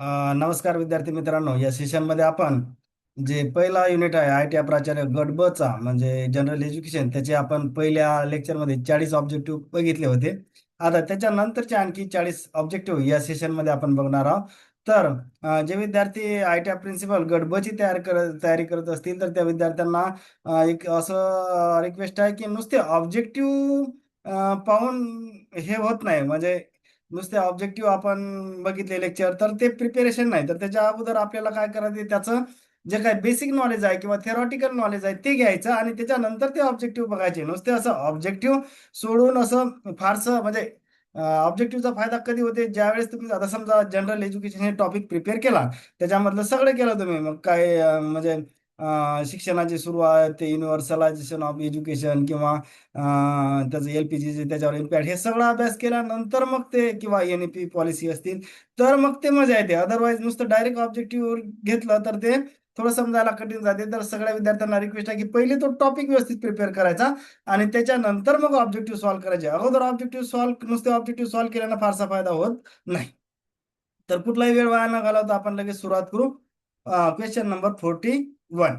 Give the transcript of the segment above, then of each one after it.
नमस्कार विद्यार्थी मित्रांनो, या सेशनमध्ये आपण जे पहिला युनिट आहे आय टी प्राचार्य गट ब चा म्हणजे जनरल एज्युकेशन, त्याचे आपण पहिल्या लेक्चरमध्ये 40 ऑब्जेक्टिव्ह बघितले होते. आता त्याच्यानंतरचे आणखी 40 ऑब्जेक्टिव्ह या सेशनमध्ये आपण बघणार आहोत. तर जे विद्यार्थी आय टी प्रिन्सिपल गट ब ची तयारी करत असतील तर त्या विद्यार्थ्यांना एक असं रिक्वेस्ट आहे की नुसते ऑब्जेक्टिव्ह पाहून हे होत नाही. म्हणजे नुसते ऑब्जेक्टिव्ह आपण बघितले लेक्चर तर ते प्रिपेरेशन नाही. तर त्याच्या अगोदर आपल्याला काय करायचं, त्याचं जे काही बेसिक नॉलेज आहे किंवा थेरॉटिकल नॉलेज आहे ते घ्यायचं आणि त्याच्यानंतर ते ऑब्जेक्टिव्ह बघायचे. नुसते असं ऑब्जेक्टिव्ह सोडून असं फारसं म्हणजे ऑब्जेक्टिव्हचा फायदा कधी होते, ज्यावेळेस तुम्ही आता समजा जनरल एज्युकेशन हे टॉपिक प्रिपेअर केला, त्याच्यामधलं सगळं केलं तुम्ही, मग काय म्हणजे शिक्षणाची सुरुवात ते युनिव्हर्सलायझेशन ऑफ एज्युकेशन किंवा त्याचं LPG त्याच्यावर इम्पॅक्ट हे सगळा अभ्यास केल्यानंतर मग ते किंवा NEP पॉलिसी असतील तर मग ते मजा येते. अदरवाईज नुसतं डायरेक्ट ऑब्जेक्टिव्ह घेतलं तर ते थोडं समजायला कठीण जाते. तर सगळ्या विद्यार्थ्यांना रिक्वेस्ट आहे की पहिले तो टॉपिक व्यवस्थित प्रिपेअर करायचा आणि त्याच्यानंतर मग ऑब्जेक्टिव्ह सॉल्व्ह करायचे. अगोदर ऑब्जेक्टिव्ह सॉल्व्ह नुसते ऑब्जेक्टिव्ह सॉल्व्ह केल्यानं फारसा फायदा होत नाही. तर कुठलाही वेळ वाया न घालवता आपण लगेच सुरुवात करू. Question number 41.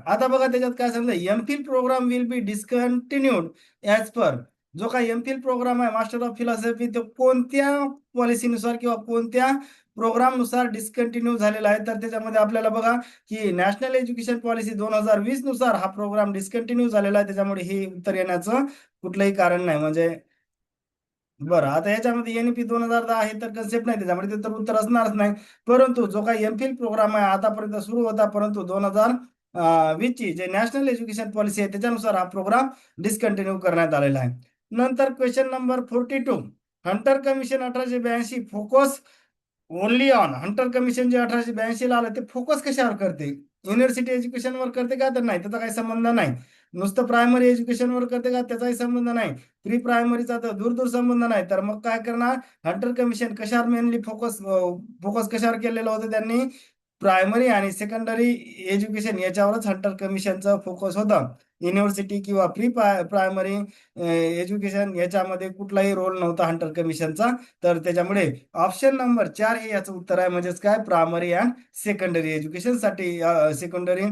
आता बघा त्याच्यात काय सांगितलं, MPhil programme will be discontinued as per. जो काही MPhil प्रोग्राम आहे मास्टर ऑफ फिलॉसॉफी, तो कोणत्या पॉलिसीनुसार किंवा कोणत्या प्रोग्रामनुसार डिस्कंटिन्यू झालेला आहे. तर त्याच्यामध्ये आपल्याला बघा की नॅशनल एज्युकेशन पॉलिसी 2020 नुसार हा प्रोग्राम डिस्कंटिन्यू झालेला आहे. त्याच्यामुळे हे उत्तर येण्याचं कुठलंही कारण नाही. म्हणजे बरं, आता याच्यामध्ये NEP 2010 आहे तर कन्सेप्ट नाही, त्याच्यामुळे ते तर उत्तर असणारच नाही. परंतु जो काही MPhil प्रोग्राम आहे आतापर्यंत सुरू होता, परंतु 2020 ची जे नॅशनल एज्युकेशन पॉलिसी आहे त्याच्यानुसार हा प्रोग्राम डिस्कंटिन्यू करण्यात आलेला आहे. नंतर question number 42. Hunter commission 1882 focus only on. Hunter commission जे 1882 ला आलं ते फोकस कशावर करते? युनिव्हर्सिटी एज्युकेशनवर करते का? तर नाही, त्याचा काही संबंध नाही. नुसतं प्रायमरी एज्युकेशनवर करते का? त्याचाही संबंध नाही. प्री प्रायमरीचा तर दूर दूर संबंध नाही. तर मग काय करणार, हंटर कमिशन कशावर मेनली फोकस कशावर केलेलं होतं त्यांनी? प्रायमरी आणि सेकंडरी एज्युकेशन याच्यावरच हंटर कमिशनचा फोकस होता. युनिव्हर्सिटी किंवा प्री प्रायमरी एज्युकेशन याच्यामध्ये कुठलाही रोल नव्हता हंटर कमिशनचा. तर त्याच्यामुळे ऑप्शन नंबर 4 हे याचं उत्तर आहे. म्हणजेच काय, प्रायमरी अँड सेकंडरी एज्युकेशनसाठी सेकंडरी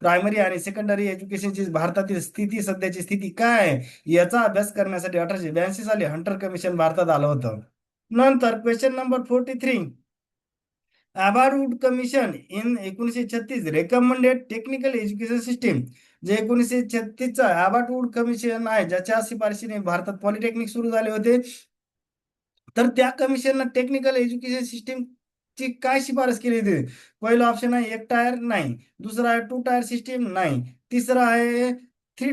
प्रायमरी आणि सेकंडरी एज्युकेशनची भारतातील स्थिती, सध्याची स्थिती काय आहे याचा अभ्यास करण्यासाठी 1882 साली हंटर कमिशन भारतात आलं होतं. नंतर question number 43. Abbott Wood commission in 1936 recommended technical education system. जे 1936चा अबाटवूड कमिशन आहे, ज्याच्या शिफारशीने भारतात पॉलिटेक्निक सुरू झाले होते, तर त्या कमिशननं टेक्निकल एज्युकेशन सिस्टीम ची काय शिफारस केली होती? पहिलं ऑप्शन आहे 1 टायर, नाही. दुसरा आहे 2 टायर सिस्टीम, नाही. तिसरं आहे थ्री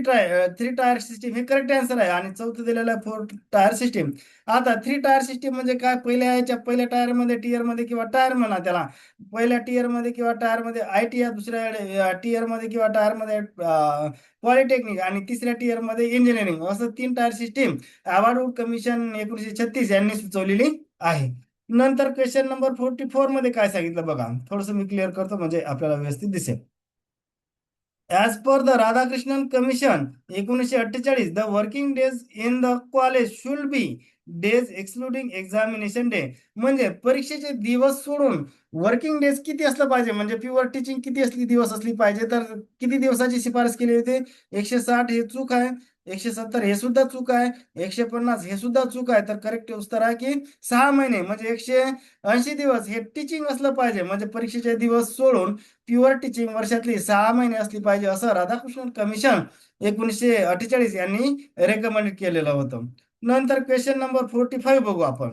टायर सिस्टीम, हे करेक्ट आन्सर आहे. आणि चौथं दिलेलं आहे 4 टायर सिस्टीम. आता 3 टायर सिस्टीम म्हणजे काय, पहिल्या टायरमध्ये, टियरमध्ये किंवा टायर म्हणा त्याला, पहिल्या टियरमध्ये किंवा टायरमध्ये ITI, दुसऱ्या टियरमध्ये किंवा टायरमध्ये पॉलिटेक्निक आणि तिसऱ्या टियरमध्ये इंजिनिअरिंग, असं 3 टायर सिस्टीम अवॉर्ड कमिशन 1936 यांनी सुचवलेली आहे. नंतर क्वेश्चन नंबर 44 मध्ये काय सांगितलं बघा, थोडस मी क्लिअर करतो म्हणजे आपल्याला व्यवस्थित दिसेल. As per the Radhakrishnan commission 1948, the working days in the college should be days excluding examination day. म्हणजे परीक्षेचे दिवस सोडून वर्किंग डेज किती असलं पाहिजे, म्हणजे प्युअर टीचिंग किती दिवस असली पाहिजे. तर किती दिवसाची शिफारस केली होती? 160 हे चूक आहे, 170 हे सुद्धा चूक आहे, 150 हे सुद्धा चूक आहे. तर करेक्ट उत्तर आहे की 6 महिने म्हणजे 180 दिवस हे टीचिंग असलं पाहिजे. म्हणजे परीक्षेचे दिवस सोडून प्युअर टीचिंग वर्षातली 6 महिने असली पाहिजे, असं राधाकृष्णन कमिशन 1948 यांनी रेकमेंड केलेलं होतं. नंतर क्वेश्चन नंबर 45 बघू आपण.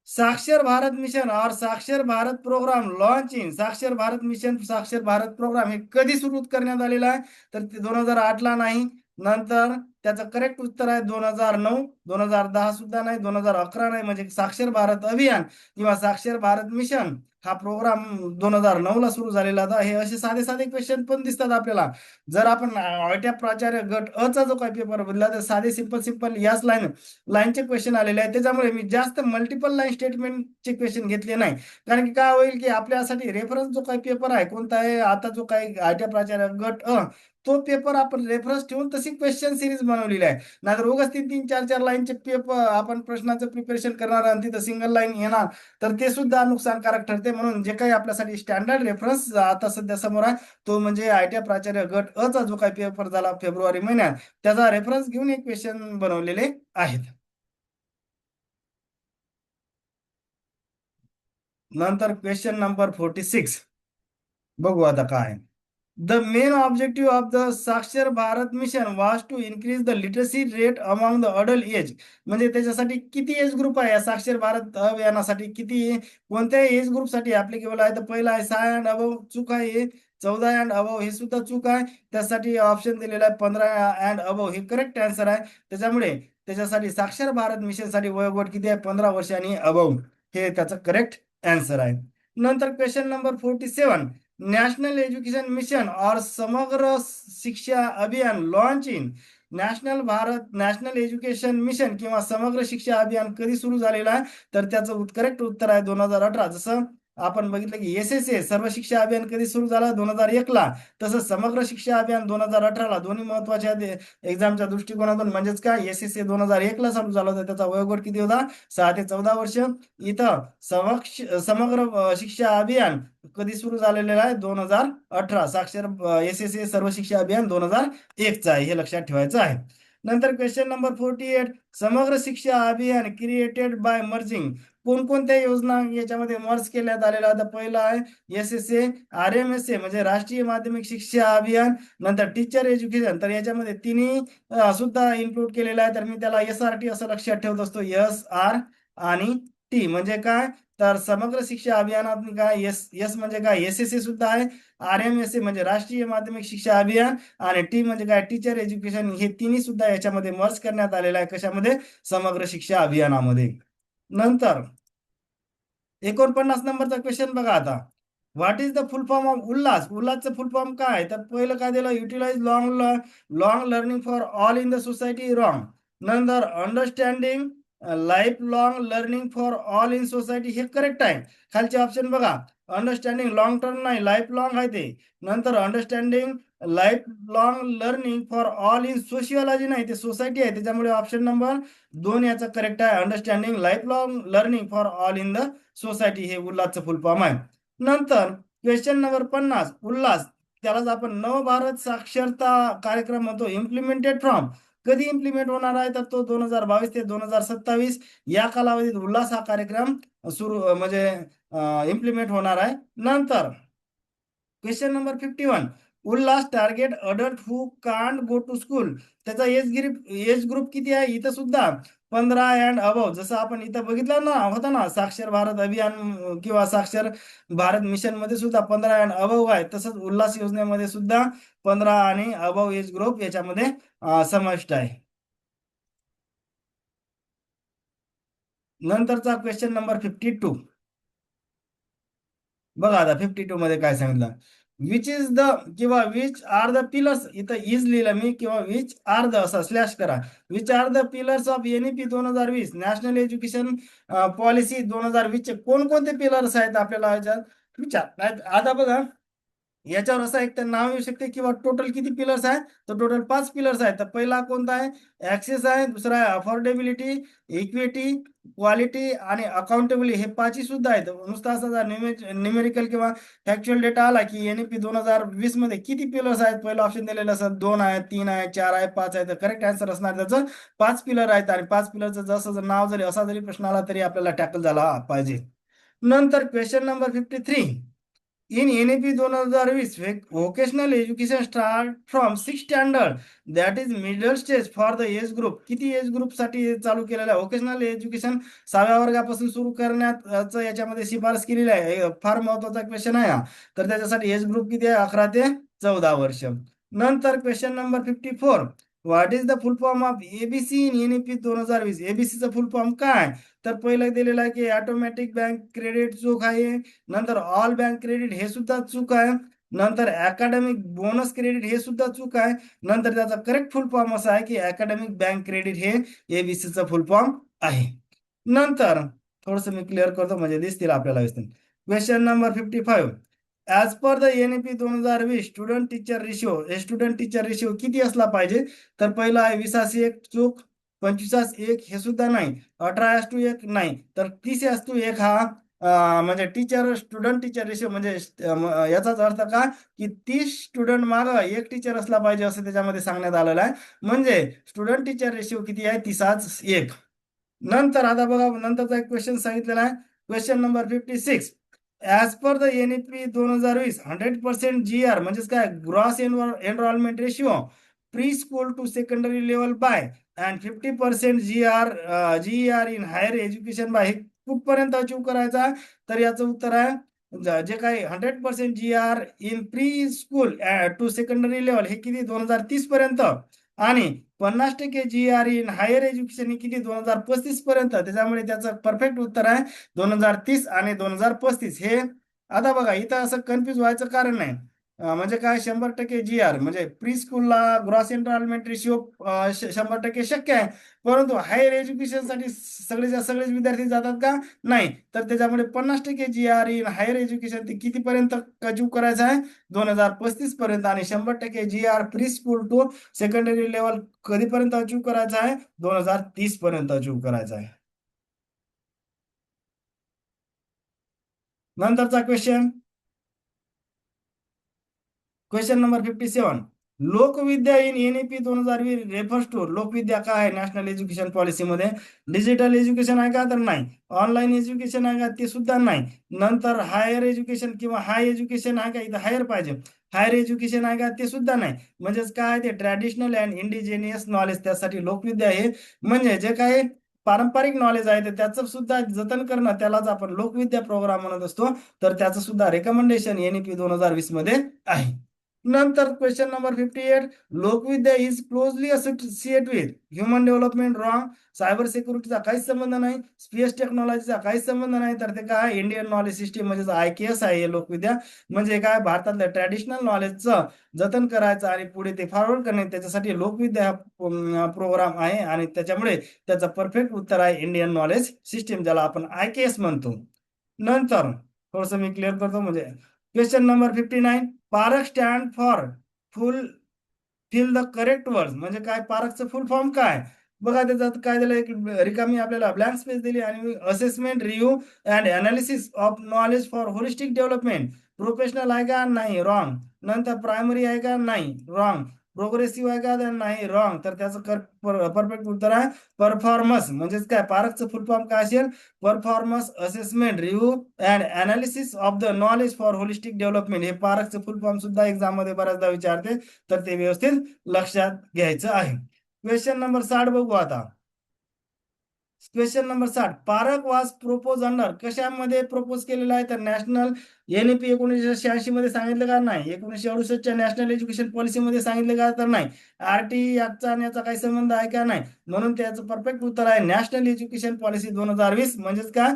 साक्षर भारत मिशन और साक्षर भारत प्रोग्राम लॉन्च इन. साक्षर भारत मिशन, साक्षर भारत प्रोग्राम हे कधी सुरू करण्यात आलेला आहे? तर ते 2008 ला नाही. नंतर त्याचं करेक्ट उत्तर आहे 2009. 2010 सुद्धा नाही, 2011 नाही. म्हणजे साक्षर भारत अभियान किंवा साक्षर भारत मिशन हा प्रोग्राम 2009 ला सुरू झालेला होता. हे असे साधे साधे क्वेश्चन पण दिसतात आपल्याला. जर आपण ऑयट्या प्राचार्य गट अ चा जो काही पेपर बदलला तर साधे सिंपल याच लाईनचे क्वेश्चन आलेले आहेत. त्याच्यामुळे मी जास्त मल्टिपल लाईन स्टेटमेंटचे क्वेश्चन घेतले नाही. कारण की काय होईल की आपल्यासाठी रेफरन्स जो काही पेपर आहे कोणता आहे, आता जो काही आयट्या प्राचार्य गट अ, तो पेपर आपण रेफरन्स ठेवून तशी क्वेश्चन सिरीज बनवलेली आहे. नाहीतर उगाच 3-3, 4-4 लाईनचे पेपर आपण प्रश्नाचं प्रिपरेशन करणार आणि तिथं सिंगल लाईन येणार तर ते सुद्धा नुकसानकारक ठरते. म्हणून जे काही आपल्यासाठी स्टँडर्ड रेफरन्स आता सध्या समोर आहे तो म्हणजे ITI प्राचार्य गट अ चा जो काही पेपर झाला फेब्रुवारी महिन्यात त्याचा रेफरन्स घेऊन एक क्वेश्चन बनवलेले आहेत. नंतर क्वेश्चन नंबर 46 बघू आता काय. The main objective of the साक्षर Bharat mission was to increase the literacy rate among the adult age. म्हणजे त्याच्यासाठी किती एज ग्रुप आहे या साक्षर भारत अभियानासाठी, किती कोणत्या एज ग्रुपसाठी ऍप्लिकेबल आहे? तर पहिला आहे 6 अँड अबव, चूक आहे. 14 अँड अबव हे सुद्धा चूक आहे. त्यासाठी ऑप्शन दिलेला आहे 15 अँड अबव हे करेक्ट आन्सर आहे. त्याच्यामुळे त्याच्यासाठी साक्षर भारत मिशनसाठी वयोगट किती आहे? 15 वर्ष आणि अबव हे त्याचं करेक्ट आन्सर आहे. नंतर question number 47 national education mission और समग्र शिक्षा अभियान launch in national education mission किंवा समग्र शिक्षा अभियान कधी सुरू झालेलं आहे? तर त्याचं करेक्ट उत्तर आहे 2018. जसं आपण बघितलं की SSA सर्व शिक्षा अभियान कधी सुरू झालं? 2001 ला. तसंच समग्र शिक्षा अभियान 2018 ला. दोन्ही महत्वाच्या एक्झामच्या दृष्टिकोनातून. म्हणजेच काय, SSA 2001 ला चालू झालं होतं. त्याचा वयोगट किती होता? 6 ते 14 वर्ष. इथं समग्र शिक्षा अभियान कधी सुरू झालेलं आहे? 2018. साक्षर SSA सर्व शिक्षा अभियान 2001 चा आहे, हे लक्षात ठेवायचं आहे. नंतर क्वेश्चन नंबर 48 समग्र शिक्षा अभियान क्रिएटेड बाय मर्जिंग. कोणकोणत्या योजना याच्यामध्ये मर्ज केल्यात आलेल्या? आता पहिला आहे SSA, RMSA म्हणजे राष्ट्रीय माध्यमिक शिक्षा अभियान, नंतर टीचर एज्युकेशन. तर याच्यामध्ये तिन्ही सुद्धा इन्क्लूड केलेला आहे. तर मी त्याला SRT असं लक्षात ठेवत असतो. SR आणि T म्हणजे काय? तर समग्र शिक्षा अभियानात काय एस म्हणजे काय SSA सुद्धा आहे. RMSA म्हणजे राष्ट्रीय माध्यमिक शिक्षा अभियान आणि T म्हणजे काय टीचर एज्युकेशन. हे तिन्ही सुद्धा याच्यामध्ये मर्ज करण्यात आलेलं आहे. कशामध्ये? समग्र शिक्षा अभियानामध्ये. नंतर 49 नंबरचा क्वेश्चन बघा आता. What is the full form of ULLAS? उल्हासचं फुल फॉर्म काय? तर पहिलं काय दिलं? Utilise long learning for all in the society. Wrong. नंतर understanding life long learning for all in society हे करेक्ट आहे. खालचे ऑप्शन बघा. अंडरस्टँडिंग लॉंग टर्म नाही, लाईफ लॉंग आहे ते. नंतर understanding life long learning for all in sociology नाही, ते सोसायटी आहे. त्याच्यामुळे ऑप्शन नंबर 2 याचा करेक्ट आहे. Understanding life long learning for all in the society हे उल्हासचं फुल फॉर्म आहे. नंतर क्वेश्चन नंबर 50 उल्हास त्यालाच आपण नवभारत साक्षरता कार्यक्रम म्हणतो. इम्प्लिमेंटेड फ्रॉम कधी इम्प्लिमेंट होणार आहे? तर तो 2022 ते 2027 या कालावधीत उल्हास हा कार्यक्रम सुरू म्हणजे इम्प्लिमेंट होणार आहे. नंतर question number 51 Ullas target adult who can't go to school. त्याचा एज ग्रुप किती आहे? इथं सुद्धा 15 अँड अबव. जसं आपण इथं बघितलं ना होता ना साक्षर भारत अभियान किंवा साक्षर भारत मिशन मध्ये सुद्धा 15 अँड अबव आहे. तसंच उल्हास योजनेमध्ये सुद्धा 15 आणि अबव एज ग्रुप याच्यामध्ये समाविष्ट आहे. नंतरचा क्वेश्चन नंबर 52 बघा आता 52 मध्ये काय सांगितलं. विच इज द किंवा विच आर द पिलर्स. इथं इज लिहिलं मी किंवा विच आर द असं स्लॅश करा. Which are the pillars of NEP 2020 national education policy 2020 चे कोणकोणते पिलर्स आहेत आपल्याला याच्यात विचार. आता बघा याच्यावर असं एक तर नाव येऊ शकते किंवा टोटल किती पिलर्स आहेत? तर टोटल 5 पिलर्स आहेत. तर पहिला कोणता आहे? ऍक्सेस आहे. दुसरा आहे अफोर्डेबिलिटी, इक्विटी, क्वालिटी आणि अकाउंटेबिलिटी. हे 5 सुद्धा आहेत. नुसता असा न्यूमेरिकल किंवा फॅक्च्युअल डेटा आला की NEP 2020 मध्ये किती पिलर्स आहेत? पहिलं ऑप्शन दिलेलं असं 2 आहेत, 3 आहे, 4 आहे, 5 आहे. तर करेक्ट आन्सर असणार त्याचं 5 पिलर आहेत. आणि 5 पिलरचं जसं जर नाव जरी असा जरी प्रश्न आला तरी आपल्याला टॅकल झाला पाहिजे. नंतर question number 53 in NEP 2020 vocational education start from 6th standard that is middle stage for the age group. किती एज ग्रुप साठी चालू केलेलं आहे? व्होकेशनल एज्युकेशन 6व्या वर्गापासून सुरू करण्यात याच्यामध्ये शिफारस केलेली आहे. फार महत्वाचा क्वेश्चन आहे हा. तर त्याच्यासाठी एज ग्रुप किती आहे? 11 ते 14 वर्ष. नंतर question number 54 what is the full form of ABC in NEP 2020. ABCचं फुल फॉर्म काय? तर पहिलं दिलेलं आहे की ऑटोमॅटिक बँक क्रेडिट चूक आहे. नंतर ऑल बँक क्रेडिट हे सुद्धा चूक आहे. नंतर अकॅडमिक बोनस क्रेडिट हे सुद्धा चूक आहे. नंतर त्याचा करेक्ट फुल फॉर्म असा आहे की अकॅडमिक बँक क्रेडिट हे ABCचं फुल फॉर्म आहे. नंतर थोडस मी क्लिअर करतो म्हणजे दिसतील आपल्याला. Question number 55 as per the NEP 2020 student teacher ratio. हे स्टुडंट टीचर रेशिओ किती असला पाहिजे? तर पहिला आहे 20:1 चूक, 25:1 हे सुद्धा नाही, 18:1 नाही, तर 30:1 हा म्हणजे स्टुडंट टीचर रेशिओ म्हणजे याचाच अर्थ का की 30 स्टुडंट माग एक टीचर असला पाहिजे असं त्याच्यामध्ये सांगण्यात आलेलं आहे. म्हणजे स्टुडंट टीचर रेशिओ किती आहे? 30:1. नंतर आता बघा, नंतरचा एक क्वेश्चन सांगितलेला आहे. Question number 56. As per the NEP 2020, 100% GR म्हणजेच काय, gross enrolment ratio pre school to secondary level by and 50% GER इन हायर एज्युकेशन बाय, हे कुठपर्यंत अचीव करायचा? तर याचं उत्तर आहे जे काही 100% GR इन pre school to secondary level हे किती? 2030 पर्यंत. आणि 50% GR इन हायर एज्युकेशन ही किती? 2035 पर्यंत. त्याच्यामुळे त्याचं परफेक्ट उत्तर आहे 2030 आणि 2035 हे. आता बघा, इथं असं कन्फ्युज व्हायचं कारण नाही. म्हणजे काय, 100% GR म्हणजे प्री स्कूलला ग्रॉस एनरोलमेंट रेशिओ 100% शक्य आहे. परंतु हायर एज्युकेशनसाठी सगळेच्या सगळेच विद्यार्थी जातात का? नाही. तर त्याच्यामुळे 50% GR इन हायर एज्युकेशन ते कितीपर्यंत अचीव करायचं आहे? 2035 पर्यंत. आणि 100% GR pre school to secondary level कधीपर्यंत अचीव करायचा आहे? 2030 पर्यंत अचीव करायचा आहे. नंतरचा question, question number 57. Lokvidya in NEP 2020 refers to. Lokvidya काय आहे नॅशनल एज्युकेशन पॉलिसीमध्ये? डिजिटल एज्युकेशन आहे का? तर नाही. ऑनलाईन एज्युकेशन आहे का? ते सुद्धा नाही. नंतर हायर एज्युकेशन किंवा हाय एज्युकेशन आहे का? इथं हायर पाहिजे. हायर एज्युकेशन आहे का? ते सुद्धा नाही. म्हणजेच काय, ते ट्रॅडिशनल अँड इंडिजिनियस नॉलेज, त्यासाठी लोकविद्या आहे. म्हणजे जे काही पारंपरिक नॉलेज आहे ते त्याचं सुद्धा जतन करणं, त्यालाच आपण लोकविद्या प्रोग्राम म्हणत असतो. तर त्याचं सुद्धा रेकमेंडेशन NEP 2020 मध्ये आहे. नंतर question number 58. Lokvidya is closely associate with human development. Wrong. Cyber सिक्युरिटीचा काहीच संबंध नाही. स्पेस टेक्नॉलॉजीचा काहीच संबंध नाही. तर ते काय, इंडियन नॉलेज सिस्टीम म्हणजे IKS आहे हे लोकविद्या. म्हणजे काय, भारतातल्या ट्रॅडिशनल नॉलेजचं जतन करायचं आणि पुढे ते फॉरवर्ड करणे, त्याच्यासाठी लोकविद्या हा प्रोग्राम आहे. आणि त्याच्यामुळे त्याचं परफेक्ट उत्तर आहे इंडियन नॉलेज सिस्टीम, ज्याला आपण IKS म्हणतो. नंतर थोडस मी क्लिअर करतो. म्हणजे question number 59. Parakh stand for full fill the correct word. म्हणजे काय, पारकचं फुल फॉर्म काय? बघा, त्याच्यात काय दिलं, एक रिकामी आपल्याला ब्लँक स्पेस दिली. आणि assessment, review and analysis of knowledge for holistic development. Professional आहे का? नाही. रॉंग. नंतर प्रायमरी आहे का? नाही. रॉंग. प्रोग्रेसिव्ह आहे का? नाही. रॉंग. तर त्याचं परफेक्ट उत्तर आहे परफॉर्मन्स. म्हणजेच काय, पारकचं फुल फॉर्म काय असेल? Performance assessment review and analysis of the knowledge for holistic development. हे पारकचं फुल फॉर्म सुद्धा एक्झाम मध्ये बऱ्याचदा विचारते, तर ते व्यवस्थित लक्षात घ्यायचं आहे. क्वेश्चन नंबर 60 बघू आता. Question number 60. पारक वाज प्रोपोज अंडर. कशामध्ये प्रपोज केलेला आहे? तर नॅशनल NEP 1986 मध्ये सांगितलं का? नाही. 1968च्या नॅशनल एज्युकेशन पॉलिसीमध्ये सांगितलं का? तर नाही. RTE ऍक्टचा आणि याचा काही संबंध आहे का? नाही. म्हणून त्याचं परफेक्ट उत्तर आहे नॅशनल एज्युकेशन पॉलिसी 2020. म्हणजेच का,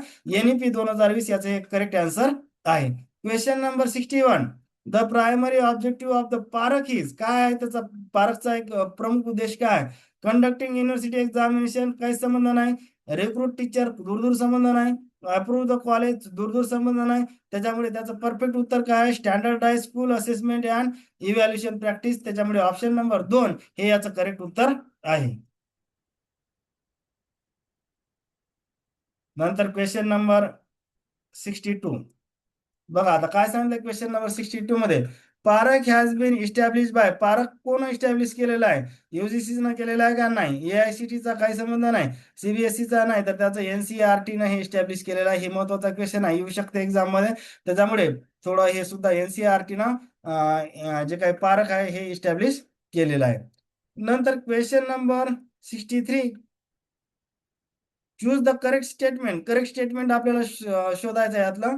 NEP 2020 याचं एक करेक्ट आन्सर आहे. Question number 61. The primary objective of the park is. काय आहे त्याचा, पारकचा एक प्रमुख उद्देश काय? कंडक्टिंग युनिव्हर्सिटी एक्झामिनेशन, काही संबंध नाही. रिक्रूट टीचर, दूरदूर संबंध नाही. अप्रूव्ह द कॉलेज, दूरदूर संबंध नाही. त्याच्यामुळे त्याचं परफेक्ट उत्तर काय आहे? Standardise school assessment and evaluation practice. त्याच्यामुळे ऑप्शन नंबर 2 हे याचं करेक्ट उत्तर आहे. नंतर क्वेश्चन नंबर 62. बघा आता काय सांगितलं क्वेश्चन नंबर 62 मध्ये. Parakh has been establish by. Parakh कोण इस्टॅब्लिश केलेला आहे? UGC न केलेला आहे का? नाही. AICT चा काही संबंध नाही. CBSE चा नाही. तर त्याचं NCERT ने हे इस्टॅब्लिश केलेलं आहे. हे महत्वाचा क्वेश्चन आहे, येऊ शकते एक्झाम मध्ये. त्याच्यामुळे थोडं हे सुद्धा NCERT न जे काही पारक आहे हे इस्टॅब्लिश केलेलं आहे. नंतर question number 63. Choose the correct statement. Correct statement आपल्याला शोधायचं आहे यातलं.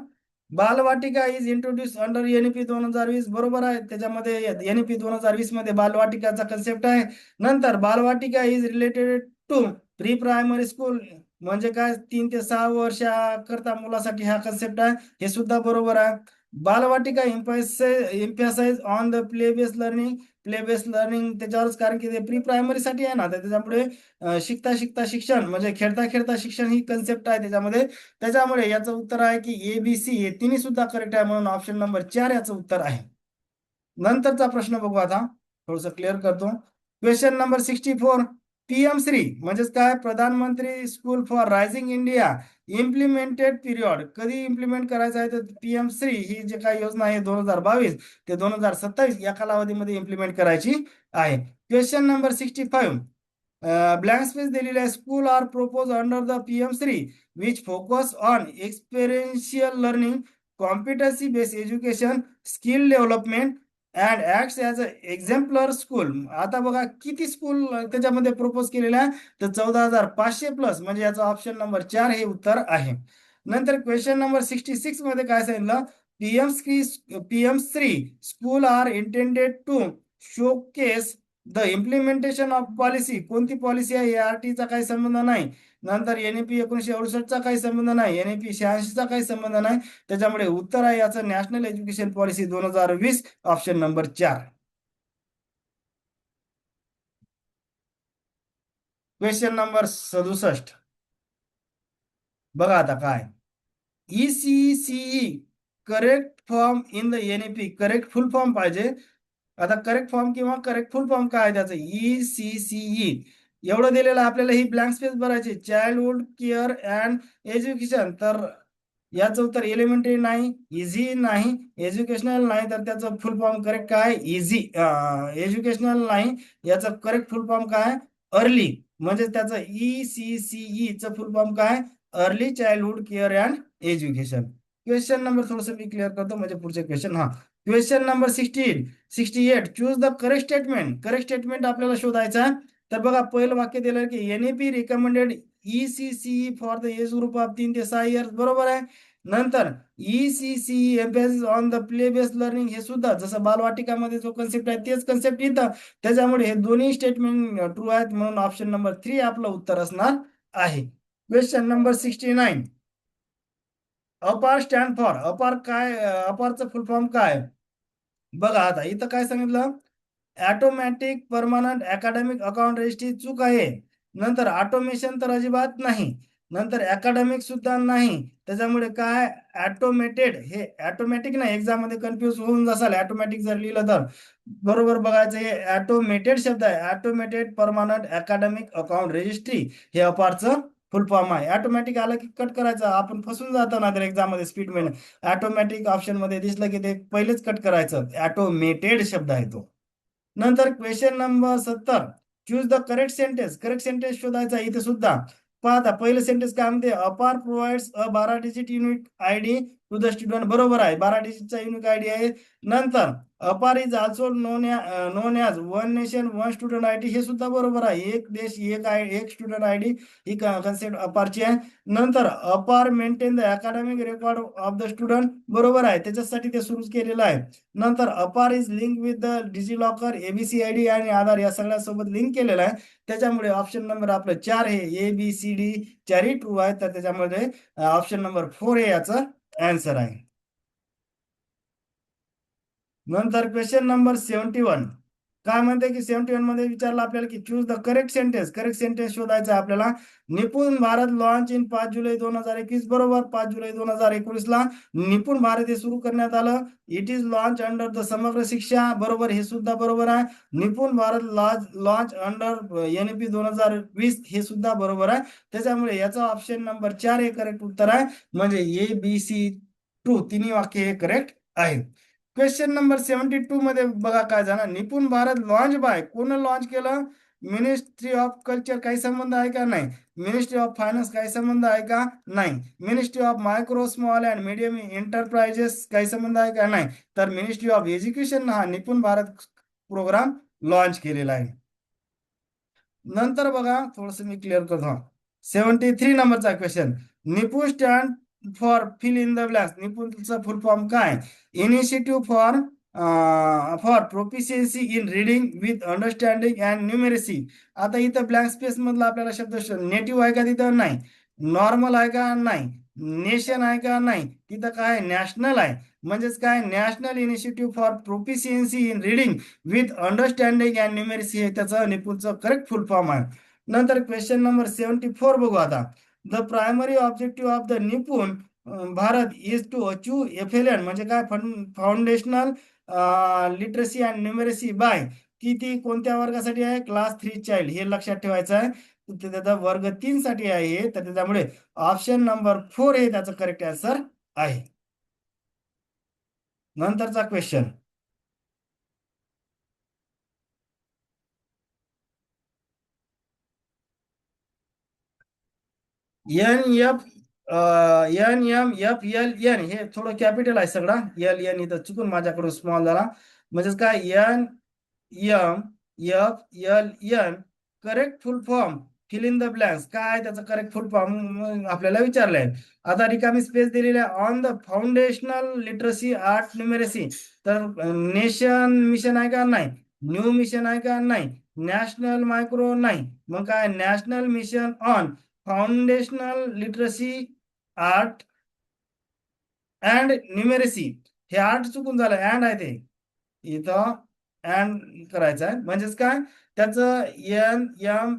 बालवाटिका इज इंट्रोड्यूस अंडर NEP 2020. बरोबर आहे. त्याच्यामध्ये NEP 2020 मध्ये बालवाटिकाचा कन्सेप्ट आहे. नंतर Balvatika is related to pre primary school. म्हणजे काय, 3 ते 6 वर्षाकरता मुलासाठी हा कन्सेप्ट आहे. हे सुद्धा बरोबर आहे. Balvatika emphasise on the play based learning. Play based learning त्याच्यावरच, कारण की ते प्री प्रायमरी साठी आहे ना, तर त्याच्यामुळे शिकता शिकता शिक्षण म्हणजे खेळता खेळता शिक्षण ही कन्सेप्ट आहे त्याच्यामध्ये. त्याच्यामुळे याचं उत्तर आहे की ABC हे तिन्ही सुद्धा करेक्ट आहे. म्हणून ऑप्शन नंबर 4 याचं उत्तर आहे. नंतरचा प्रश्न बघू आता, थोडस क्लिअर करतो. Question number 64. PM श्री म्हणजेच काय, प्रधानमंत्री school for rising India implemented period कधी इम्प्लिमेंट करायचं आहे, तर PM श्री ही जे काही योजना आहे 2022 ते 2027 या कालावधीमध्ये इम्प्लिमेंट करायची आहे. क्वेश्चन नंबर 65, ब्लँक स्पेस दिलेली आहे. School are propose under the PM Shri which focus on experiential learning, competency based education, skill development and acts as a exemplar school. आता बघा किती स्कूल त्याच्यामध्ये प्रपोज केलेलं आहे, तर 14,500 प्लस, म्हणजे याचा ऑप्शन नंबर 4 हे उत्तर आहे. नंतर क्वेश्चन नंबर 66 मध्ये काय सांगितलं, PM Shri school are intended to showcase the implementation of policy. कोणती पॉलिसी आहे, ARTचा काही संबंध नाही. नंतर NEP 1968चा काही संबंध नाही, NEP 86चा काही संबंध नाही. त्याच्यामुळे उत्तर आहे याचं national education policy 2020, option number 4. Question number 67 बघा आता काय, ECCE correct form in the NEP. Correct full form पाहिजे. आता करेक्ट फॉर्म किंवा करेक्ट फुल फॉर्म काय आहे त्याचं, ECCE एवढं दिलेलं आहे आपल्याला. ही ब्लँक स्पेस भरायची, चाइल्डहुड केअर अँड एज्युकेशन. तर याचं उत्तर एलिमेंटरी नाही, इझी नाही, एज्युकेशनल नाही. तर त्याचं फुल फॉर्म करेक्ट काय, इझी. एज्युकेशनल नाही, याचं करेक्ट फुल फॉर्म काय, अर्ली. म्हणजे त्याचं ECCE फुल फॉर्म काय, early childhood care and education. Question number थोडस मी क्लिअर करतो म्हणजे पुढचे क्वेश्चन. हा, question number 68, choose the correct statement. Correct statement आपल्याला शोधायचा आहे. तर बघा पहिलं वाक्य दिलं की NEP recommended ECCE for the age group of 3 ते 6 इयर्स, बरोबर आहे. नंतर ECCE emphasis on the play based learning, हे सुद्धा जसं बालवाटिकामध्ये जो कन्सेप्ट आहे तेच कन्सेप्ट इथं. त्याच्यामुळे हे दोन्ही स्टेटमेंट ट्रू आहेत, म्हणून ऑप्शन नंबर 3 आपलं उत्तर असणार आहे. क्वेश्चन नंबर 69, अपार स्टँड फॉर. अपार काय, अपारचं फुल फॉर्म काय, बघा आता इथं काय सांगितलं, automatic permanent academic account registry चूक आहे. नंतर ऑटोमेशन तर अजिबात नाही. नंतर अकॅडमिक सुद्धा नाही. त्याच्यामुळे काय, ऑटोमेटेड. हे ऑटोमॅटिक नाही, एक्झाम मध्ये कन्फ्युज होऊन जासाल ऑटोमॅटिक जर लिहिलं तर. बरोबर बघायचं, हे ऑटोमेटेड शब्द आहे. Automated permanent academic account registry हे अपारचं फुल फॉर्म आहे. ऑटोमॅटिक आलं की कट करायचं, आपण फसून जातो ना तर एक्झाम मध्ये स्पीड मध्ये. ऑटोमॅटिक ऑप्शन मध्ये दिसलं की ते पहिलेच कट करायचं. ऑटोमेटेड शब्द आहे तो. नंतर question number 70, choose the correct sentence. Correct sentence शोधायचा इथे सुद्धा. पाहता पहिलं सेंटेन्स काय म्हणते, Apaar provides a 12 digit unique ID to the student. बरोबर आहे, 12 डिजिटचा युनिक आयडी आहे. नंतर Apaar is also known as one nation one student ID, हे सुद्धा बरोबर आहे. एक देश एक स्टुडंट आयडी ही कन्सेप्ट अपारची आहे. नंतर Apaar maintain the academic record of the student, बरोबर आहे, त्याच्यासाठी ते सुरू केलेलं आहे. नंतर Apaar is link with the DigiLocker, ABCID आणि आधार या सगळ्यासोबत लिंक केलेलं आहे. त्याच्यामुळे ऑप्शन नंबर आपलं 4 हे ABCD चारही ट्रू आहे. तर त्याच्यामध्ये ऑप्शन नंबर 4 हे याचं आन्सर आहे. नंतर क्वेश्चन नंबर 71 काय म्हणते की 71 मध्ये विचारलं आपल्याला की choose the correct sentence. Correct sentence शोधायचं आहे आपल्याला. निपुण भारत लॉन्च इन 5 जुलै 2021, बरोबर. 5 जुलै 2021 ला निपुण भारत हे सुरू करण्यात आलं. It is launch under the समग्र शिक्षा, बरोबर, हे सुद्धा बरोबर आहे. निपुण भारत लॉन्च अंडर NEP 2020, हे सुद्धा बरोबर आहे. त्याच्यामुळे याचा ऑप्शन नंबर 4 हे करेक्ट उत्तर आहे. म्हणजे ABC2 तिन्ही वाक्य हे करेक्ट आहे. क्वेश्चन नंबर 72 मध्ये बघा काय झालं, निपुण भारत लॉन्च बाय, कोण लॉन्च केलं, मिनिस्ट्री ऑफ कल्चर काही संबंध आहे का, नाही. मिनिस्ट्री ऑफ फायनान्स काही संबंध आहे का, नाही. Ministry of micro small and medium enterprises काही संबंध आहे का, नाही. तर मिनिस्ट्री ऑफ एज्युकेशन हा निपुण भारत प्रोग्राम लॉन्च केलेला आहे. नंतर बघा थोडस मी क्लिअर करतो. 73 नंबरचा question, Nipun stand for fill in the blanks. निपुणचा फुल फॉर्म काय, initiative for proficiency in reading with understanding and numeracy. आता इथं ब्लँक स्पेस मधला आपल्याला शब्द नेटिव्ह आहे का, तिथं नाही. नॉर्मल आहे का, नाही. नेशन आहे का, नाही. तिथं काय, नॅशनल आहे. म्हणजेच काय, national initiative for proficiency in reading with understanding and numeracy हे त्याचं निपुणचं करेक्ट फुल फॉर्म आहे. नंतर क्वेश्चन नंबर 74 बघू आता. The primary objective of the Nipun Bharat is to achieve FLN म्हणजे काय, foundational literacy and numeracy by किती कोणत्या वर्गासाठी आहे? क्लास 3 चाइल्ड, हे लक्षात ठेवायचं आहे. त्याचा वर्ग 3 साठी आहे, तर त्याच्यामुळे ऑप्शन नंबर 4 हे त्याचं करेक्ट आन्सर आहे. नंतरचा क्वेश्चन, NF NMFLN हे थोडं कॅपिटल आहे सगळं. LN इथं चुकून माझ्याकडून स्मॉल झाला. म्हणजेच काय, NMFLN correct full form, fill in the blanks. काय त्याचं करेक्ट फुल फॉर्म आपल्याला विचारलंय. आता रिकामी स्पेस दिलेली आहे, on the foundational literacy art numeracy. तर नेशन मिशन आहे का? नाही. न्यू मिशन आहे का? नाही. नॅशनल मायक्रो नाही. मग काय, national mission on foundational literacy art and numeracy. हे आर्ट चुकून झालं, अँड आहे ते इथं, अँड करायचं आहे. म्हणजेच काय, त्याचं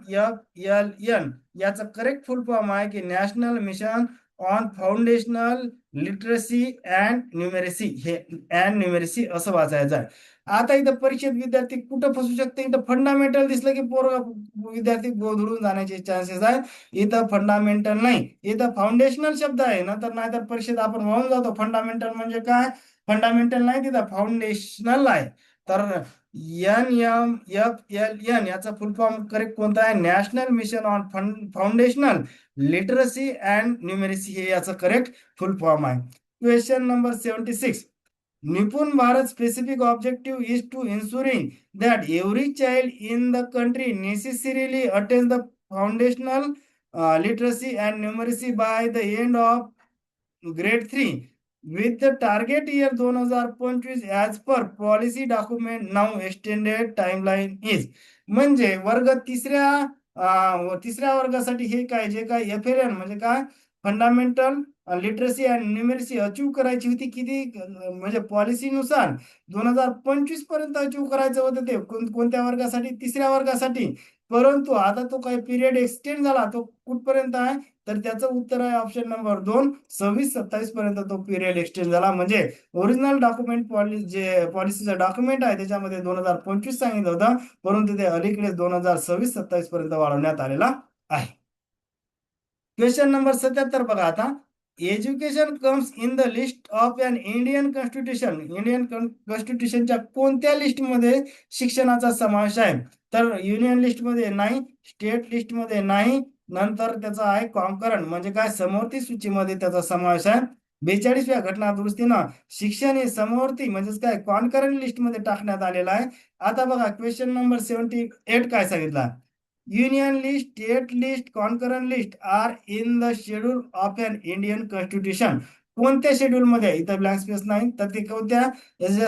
NMFLN याचं करेक्ट फुल फॉर्म आहे की national mission on foundational literacy and numeracy. हे अँड न्यूमेरसी असं वाचायचं आहे. आता इथं परीक्षेत विद्यार्थी कुठं फसू शकते? इथं फंडामेंटल दिसलं की विद्यार्थी गोंधळून जाण्याचे चान्सेस आहे. इथं फंडामेंटल नाही, इथं फाउंडेशनल शब्द आहे. नंतर नाहीतर परीक्षेत आपण वाहून जातो. फंडामेंटल म्हणजे काय? फंडामेंटल नाही, तिथं फाउंडेशनल आहे. तर NMFLN याचा फुल फॉर्म करेक्ट कोणता आहे? National mission on foundational literacy and numeracy, हे याचं करेक्ट फुल फॉर्म आहे. Question number 76. Nipun Bharat specific objective is to ensuring that every child in the country necessarily attains the foundational literacy and numeracy by the end of grade 3 with the target year 2025 as per policy document now extended timeline is. म्हणजे वर्ग तिसऱ्या वर्गासाठी हे काय, जे काय FLN म्हणजे काय, फंडामेंटल लिटरसी अँड न्यूमेरसी अचीव करायची होती. किती म्हणजे पॉलिसीनुसार 2025 पर्यंत अचीव करायचं होतं. ते कोणत्या वर्गासाठी? तिसऱ्या वर्गासाठी. परंतु आता तो काही पिरियड एक्सटेंड झाला. तो कुठपर्यंत आहे? तर त्याचं उत्तर आहे ऑप्शन नंबर 2, 26-27 पर्यंत तो पिरियड एक्सटेंड झाला. म्हणजे ओरिजिनल डॉक्युमेंट जे पॉलिसीचं डॉक्युमेंट आहे त्याच्यामध्ये 2025 सांगितलं होतं, परंतु ते अलीकडे 2026-27 पर्यंत वाढवण्यात आलेला आहे. क्वेश्चन नंबर 77 बघा आता. Education comes in the list of an Indian constitution. Indian कॉन्स्टिट्यूशनच्या कोणत्या लिस्टमध्ये शिक्षणाचा समावेश आहे? तर युनियन लिस्टमध्ये नाही, स्टेट लिस्टमध्ये नाही, नंतर त्याचा आहे कॉन्करंट म्हणजे काय, समवर्ती सूचीमध्ये त्याचा समावेश आहे. 42व्या घटना दुरुस्तीनं शिक्षण हे समवर्ती म्हणजेच काय, कॉन्करंट लिस्टमध्ये टाकण्यात आलेलं आहे. आता बघा क्वेश्चन नंबर 78 काय सांगितलं? Union list, state list, concurrent list are in the schedule of an Indian constitution. कोणत्या शेड्यूल मध्ये? इथं ब्लँक स्पेस नाही, तर ते कोणत्या?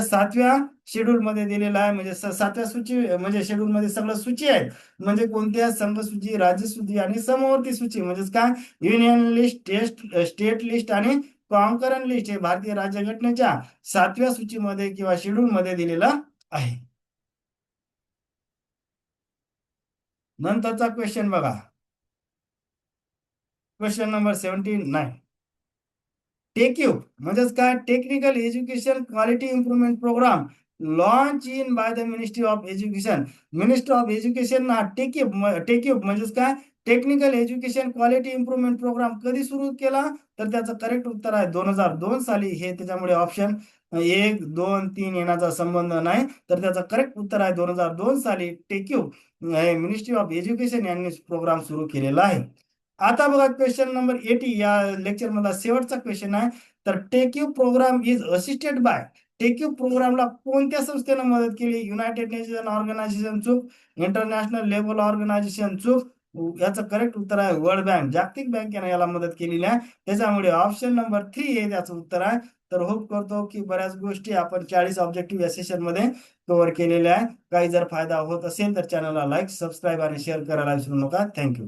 7व्या शेड्यूल मध्ये दिलेलं आहे. म्हणजे 7व्या सूची म्हणजे शेड्यूल मध्ये सगळं सूची आहे. म्हणजे कोणत्या? संघ सूची, राज्य सूची आणि समवर्ती सूची. म्हणजेच काय, युनियन लिस्ट, स्टेट लिस्ट आणि कॉन्करंट लिस्ट हे भारतीय राज्यघटनेच्या 7व्या सूचीमध्ये किंवा शेड्यूल मध्ये दिलेलं आहे. नंतरचा क्वेश्चन बघा, क्वेश्चन नंबर 79. टेक्यू म्हणजेच काय, technical education quality improvement programme launch in by the ministry of education. Ministry of education हा टेक्यूब म्हणजेच काय, technical education quality improvement programme कधी सुरू केला? तर त्याचं करेक्ट उत्तर आहे 2002 साली. हे त्याच्यामुळे ऑप्शन 1, 2, 3 येण्याचा संबंध नाही. तर त्याचं करेक्ट उत्तर आहे 2002 साली टेक्यूब मिनिस्ट्री ऑफ एज्युकेशन यांनी प्रोग्राम सुरू केलेला आहे. आता बघा क्वेश्चन नंबर 80 या लेक्चर मधला शेवटचा क्वेश्चन आहे. तर टेक्यू प्रोग्राम इज असिस्टेड बाय. टेक्यू प्रोग्रामला कोणत्या संस्थेनं मदत केली? युनायटेड नेशन ऑर्गनायझेशन चूक, इंटरनॅशनल लेबल ऑर्गनायझेशन चूक. याचं करेक्ट उत्तर आहे वर्ल्ड बँक, जागतिक बँकेने याला मदत केलेली आहे. त्याच्यामुळे ऑप्शन नंबर 3 हे त्याचं उत्तर आहे. तर होप करतो की बऱ्याच गोष्टी आपण 40 ऑब्जेक्टिव्ह या सेशन मध्ये कव्हर केलेल्या आहे. काही जर फायदा होत असेल तर चॅनलला लाईक, सबस्क्राईब आणि शेअर करायला विसरू नका. थँक्यू.